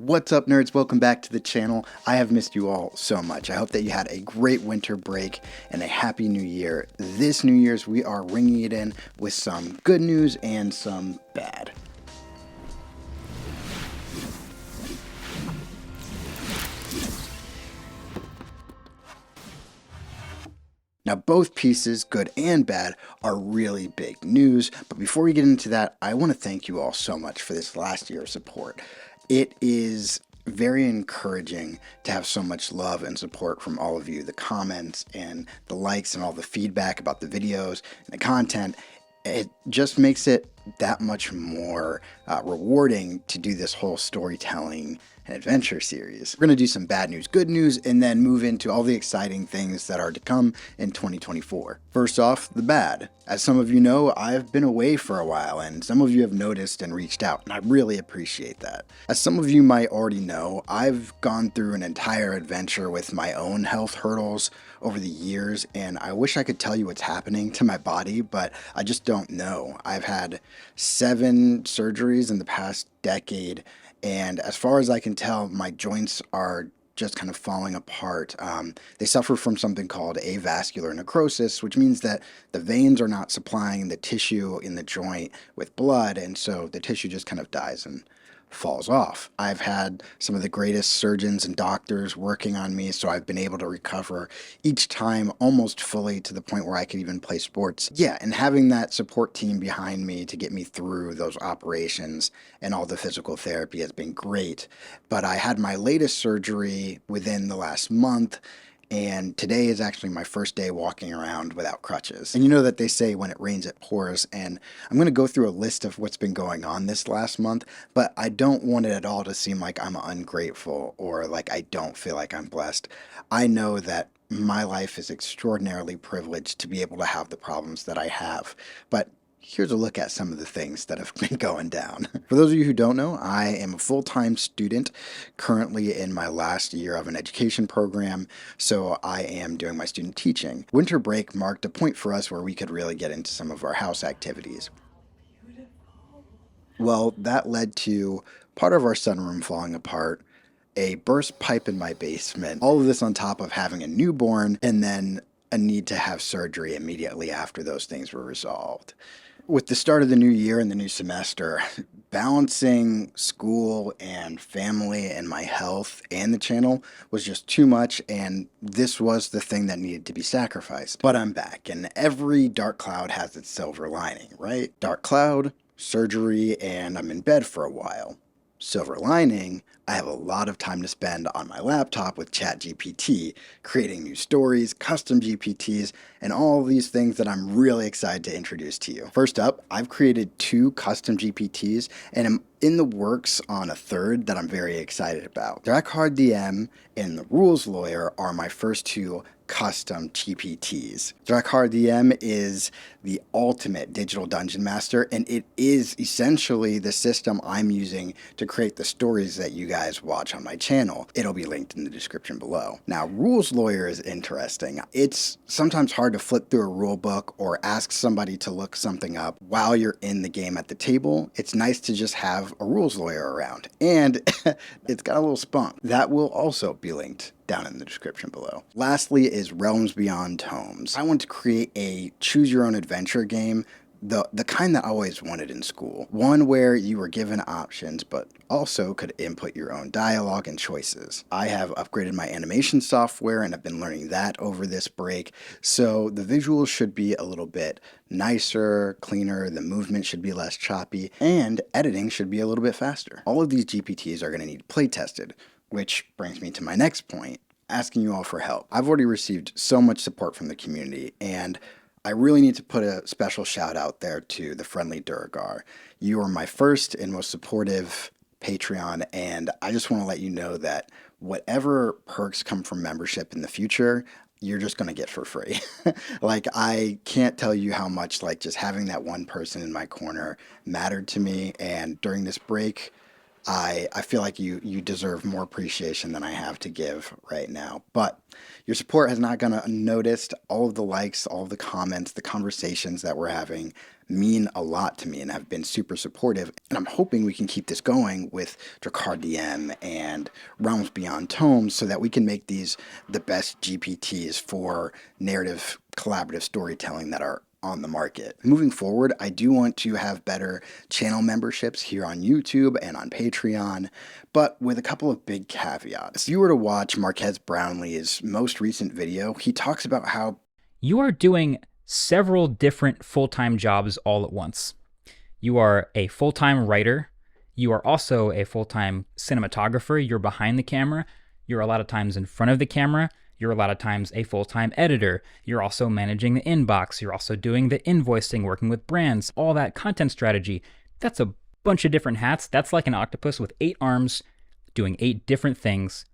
What's up, nerds? Welcome back to the channel. I have missed you all so much. I hope that you had a great winter break and a happy new year. This New Year's, we are ringing it in with some good news and some bad. Now, both pieces, good and bad, are really big news, but before we get into that, I want to thank you all so much for this last year of support. It is very encouraging to have so much love and support from all of you. The comments and the likes and all the feedback about the videos and the content, it just makes it that much more rewarding to do this whole storytelling and adventure series. We're going to do some bad news, good news, and then move into all the exciting things that are to come in 2024. First off, the bad. As some of you know, I've been away for a while, and some of you have noticed and reached out, and I really appreciate that. As some of you might already know, I've gone through an entire adventure with my own health hurdles over the years, and I wish I could tell you what's happening to my body, but I just don't know. I've had 7 surgeries in the past decade, and as far as I can tell, my joints are just kind of falling apart. They suffer from something called avascular necrosis, which means that the veins are not supplying the tissue in the joint with blood, and so the tissue just kind of dies and falls off. I've had some of the greatest surgeons and doctors working on me, so I've been able to recover each time almost fully to the point where I could even play sports. Yeah, and having that support team behind me to get me through those operations and all the physical therapy has been great. But I had my latest surgery within the last month, and today is actually my first day walking around without crutches. And you know that they say when it rains it pours, and I'm going to go through a list of what's been going on this last month, but I don't want it at all to seem like I'm ungrateful or like I don't feel like I'm blessed. I know that my life is extraordinarily privileged to be able to have the problems that I have, but here's a look at some of the things that have been going down. For those of you who don't know, I am a full-time student currently in my last year of an education program, so I am doing my student teaching. Winter break marked a point for us where we could really get into some of our house activities. Well, that led to part of our sunroom falling apart, a burst pipe in my basement, all of this on top of having a newborn, and then a need to have surgery immediately after those things were resolved. With the start of the new year and the new semester, balancing school and family and my health and the channel was just too much, and this was the thing that needed to be sacrificed. But I'm back, and every dark cloud has its silver lining, right? Dark cloud, surgery, and I'm in bed for a while. Silver lining, I have a lot of time to spend on my laptop with ChatGPT, creating new stories, custom GPTs, and all these things that I'm really excited to introduce to you. First up, I've created 2 custom GPTs, and I'm in the works on a third that I'm very excited about. Drakehard DM and the Rules Lawyer are my first 2 custom GPTs. Drakehard DM is the ultimate digital dungeon master, and it is essentially the system I'm using to create the stories that you guys watch on my channel. It'll be linked in the description below. Now, Rules Lawyer is interesting. It's sometimes hard to flip through a rule book or ask somebody to look something up while you're in the game at the table. It's nice to just have a rules lawyer around, and it's got a little spunk. That will also be linked down in the description below. Lastly is Realms Beyond Tomes. I want to create a choose your own adventure game, the kind that I always wanted in school. One where you were given options, but also could input your own dialogue and choices. I have upgraded my animation software and I've been learning that over this break, so the visuals should be a little bit nicer, cleaner, the movement should be less choppy, and editing should be a little bit faster. All of these GPTs are going to need play tested, which brings me to my next point, asking you all for help. I've already received so much support from the community, and I really need to put a special shout out there to the Friendly Durgar. You are my first and most supportive Patreon, and I just want to let you know that whatever perks come from membership in the future, you're just going to get for free. Like, I can't tell you how much, like, just having that one person in my corner mattered to me, and during this break, I feel like you deserve more appreciation than I have to give right now. But your support has not gone unnoticed. All of the likes, all of the comments, the conversations that we're having mean a lot to me and have been super supportive. And I'm hoping we can keep this going with Drakkar DM and Realms Beyond Tomes so that we can make these the best GPTs for narrative collaborative storytelling that are on the market. Moving forward, I do want to have better channel memberships here on YouTube and on Patreon, but with a couple of big caveats. If you were to watch Marquez Brownlee's most recent video, he talks about how you are doing several different full-time jobs all at once. You are a full-time writer. You are also a full-time cinematographer. You're behind the camera. You're a lot of times in front of the camera. You're a lot of times a full-time editor. You're also managing the inbox. You're also doing the invoicing, working with brands, all that content strategy. That's a bunch of different hats. That's like an octopus with 8 arms doing 8 different things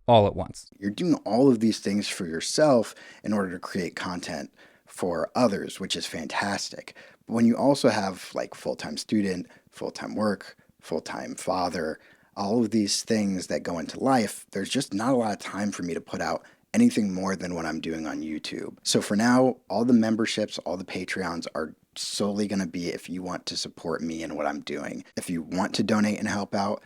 all at once. You're doing all of these things for yourself in order to create content for others, which is fantastic. But when you also have like full-time student, full-time work, full-time father, all of these things that go into life, there's just not a lot of time for me to put out anything more than what I'm doing on YouTube. So for now, all the memberships, all the Patreons are solely going to be if you want to support me and what I'm doing. If you want to donate and help out,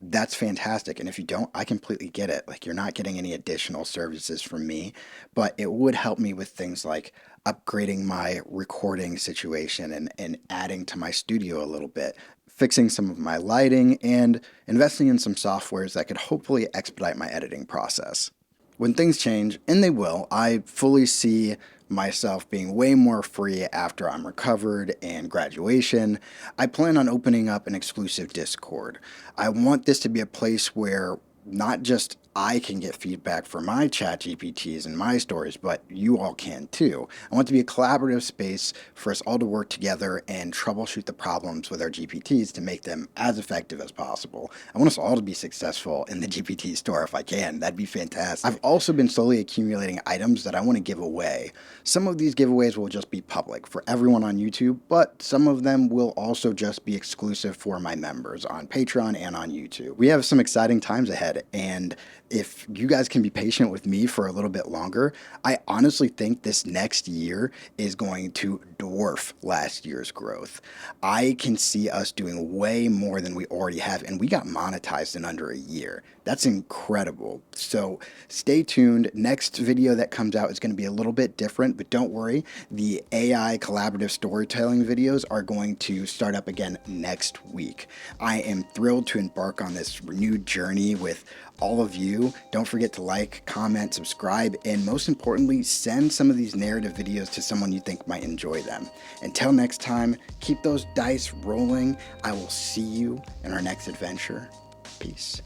that's fantastic. And if you don't, I completely get it. Like, you're not getting any additional services from me, but it would help me with things like upgrading my recording situation and adding to my studio a little bit, fixing some of my lighting, and investing in some softwares that could hopefully expedite my editing process. When things change, and they will, I fully see myself being way more free after I'm recovered and graduation. I plan on opening up an exclusive Discord. I want this to be a place where not just I can get feedback for my chat GPTs and my stories, but you all can too. I want it to be a collaborative space for us all to work together and troubleshoot the problems with our GPTs to make them as effective as possible. I want us all to be successful in the GPT store if I can. That'd be fantastic. I've also been slowly accumulating items that I want to give away. Some of these giveaways will just be public for everyone on YouTube, but some of them will also just be exclusive for my members on Patreon and on YouTube. We have some exciting times ahead, and if you guys can be patient with me for a little bit longer, I honestly think this next year is going to dwarf last year's growth. I can see us doing way more than we already have, and we got monetized in under a year. That's incredible. So stay tuned. Next video that comes out is going to be a little bit different, but don't worry. The AI collaborative storytelling videos are going to start up again next week. I am thrilled to embark on this renewed journey with all of you. Don't forget to like, comment, subscribe, and most importantly, send some of these narrative videos to someone you think might enjoy them. Until next time, keep those dice rolling. I will see you in our next adventure. Peace.